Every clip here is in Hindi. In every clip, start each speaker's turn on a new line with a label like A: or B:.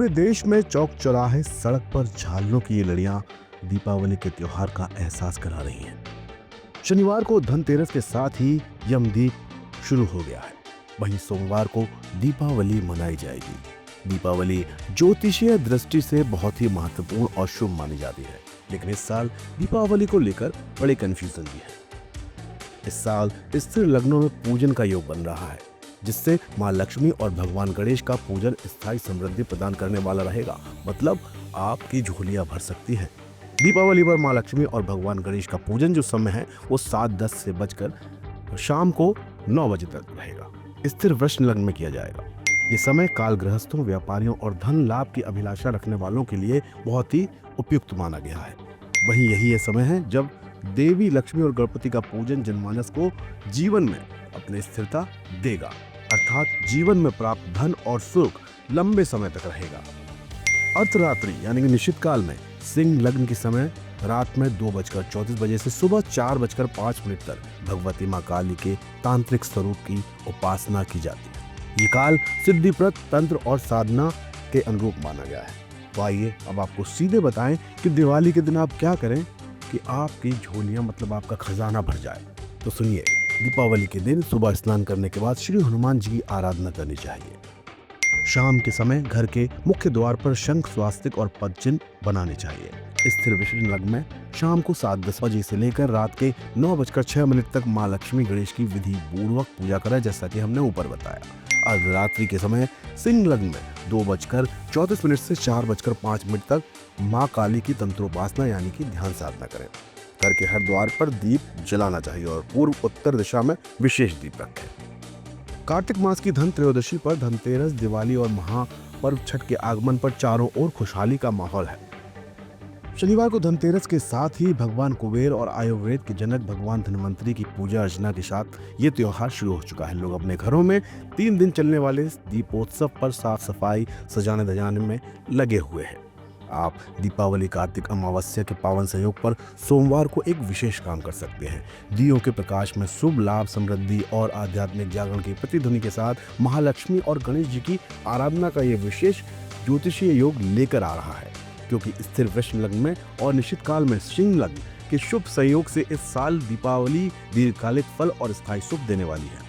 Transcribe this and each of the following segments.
A: पूरे देश में चौक चौराहे सड़क पर झालरों की ये लड़ियां दीपावली के त्योहार का एहसास करा रही हैं। शनिवार को धनतेरस के साथ ही यमदीप शुरू हो गया है। वहीं सोमवार को दीपावली मनाई जाएगी। दीपावली ज्योतिषीय दृष्टि से बहुत ही महत्वपूर्ण और शुभ मानी जाती है, लेकिन इस साल दीपावली को लेकर बड़े कंफ्यूजन भी है। इस साल स्थिर लग्नों में पूजन का योग बन रहा है, जिससे मां लक्ष्मी और भगवान गणेश का पूजन स्थायी समृद्धि प्रदान करने वाला रहेगा। मतलब आपकी झोलियां भर सकती है। दीपावली पर मां लक्ष्मी और भगवान गणेश का पूजन जो समय है वो 7:10 से बजकर शाम को 9 बजे तक रहेगा। स्थिर वृश्चिक लग्न में किया जाएगा। ये समय काल गृहस्थों, व्यापारियों और धन लाभ की अभिलाषा रखने वालों के लिए बहुत ही उपयुक्त माना गया है। वहीं यही ये समय है जब देवी लक्ष्मी और गणपति का पूजन जनमानस को जीवन में अपनी स्थिरता देगा, अर्थात जीवन में प्राप्त धन और सुख लंबे समय तक रहेगा। अर्धरात्रि यानी कि निश्चित काल में सिंह लग्न के समय रात में 2:34 बजे से सुबह 4:05 तक भगवती मां काली के तांत्रिक स्वरूप की उपासना की जाती है। ये काल सिद्धिप्रद तंत्र और साधना के अनुरूप माना गया है। तो आइए अब आपको सीधे बताएं कि दिवाली के दिन आप क्या करें कि आपकी झोलियां मतलब आपका खजाना भर जाए। तो सुनिए, दीपावली के दिन सुबह स्नान करने के बाद श्री हनुमान जी की आराधना करनी चाहिए। शाम के समय घर के मुख्य द्वार पर शंख, स्वास्तिक और पद चिन्ह बनाने चाहिए। स्थिर वृश्चिक लग्न में शाम को 7:10 बजे से लेकर रात के 9:06 तक मां लक्ष्मी गणेश की विधि पूर्वक पूजा करें, जैसा कि हमने ऊपर बताया। अर्धरात्रि के समय सिंह लग्न में 2:34 से 4:05 तक मां काली की तंत्रोपासना यानी कि ध्यान साधना करें। घर के हर द्वार पर दीप जलाना चाहिए और पूर्व उत्तर दिशा में विशेष दीप रखें। कार्तिक मास की धन त्रयोदशी पर धनतेरस, दिवाली और महापर्व छठ के आगमन पर चारों ओर खुशहाली का माहौल है। शनिवार को धनतेरस के साथ ही भगवान कुबेर और आयुर्वेद के जनक भगवान धन्वंतरी की पूजा अर्चना के साथ ये त्योहार शुरू हो चुका है। लोग अपने घरों में 3 दिन चलने वाले दीपोत्सव पर साफ सफाई, सजाने धजाने में लगे हुए हैं। आप दीपावली, कार्तिक अमावस्या के पावन संयोग पर सोमवार को एक विशेष काम कर सकते हैं। दियों के प्रकाश में शुभ लाभ, समृद्धि और आध्यात्मिक जागरण की प्रतिध्वनि के साथ महालक्ष्मी और गणेश जी की आराधना का ये विशेष ज्योतिषीय योग लेकर आ रहा है, क्योंकि स्थिर वृश्चिक लग्न में और निश्चित काल में सिंह लग्न के शुभ संयोग से इस साल दीपावली दीर्घकालिक फल और स्थायी सुख देने वाली है।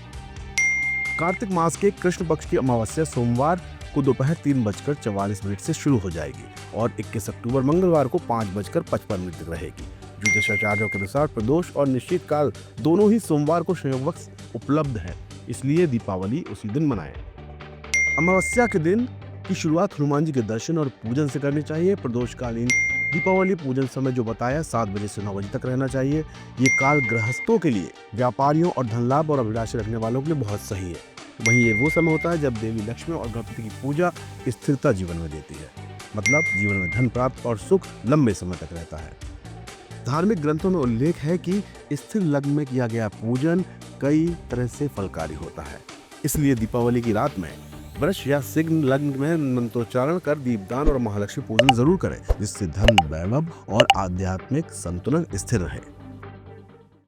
A: कार्तिक मास के कृष्ण पक्ष की अमावस्या सोमवार को दोपहर 3:44 से शुरू हो जाएगी और 21 अक्टूबर मंगलवार को 5:55 तक रहेगी। ज्योतिषाचार्यों के अनुसार प्रदोष और निश्चित काल दोनों ही सोमवार को संयोगवश उपलब्ध है, इसलिए दीपावली उसी दिन मनाएं। अमावस्या के दिन की शुरुआत हनुमान जी के दर्शन और पूजन से करनी चाहिए। प्रदोषकालीन दीपावली पूजन समय जो बताया 7 बजे से 9 बजे तक रहना चाहिए। ये काल गृहस्थों के लिए, व्यापारियों और धन लाभ और अभिलाषा रखने वालों के लिए बहुत सही है। वहीं ये वो समय होता है जब देवी लक्ष्मी और गणपति की पूजा स्थिरता जीवन में देती है, मतलब जीवन में धन प्राप्त और सुख लंबे समय तक रहता है। धार्मिक ग्रंथों में उल्लेख है कि स्थिर लग्न में किया गया पूजन कई तरह से फलकारी होता है। इसलिए दीपावली की रात में वृष या सिंह लग्न में मंत्रोच्चारण कर दीपदान और महालक्ष्मी पूजन जरूर करें, जिससे धन, वैभव और आध्यात्मिक संतुलन स्थिर रहे।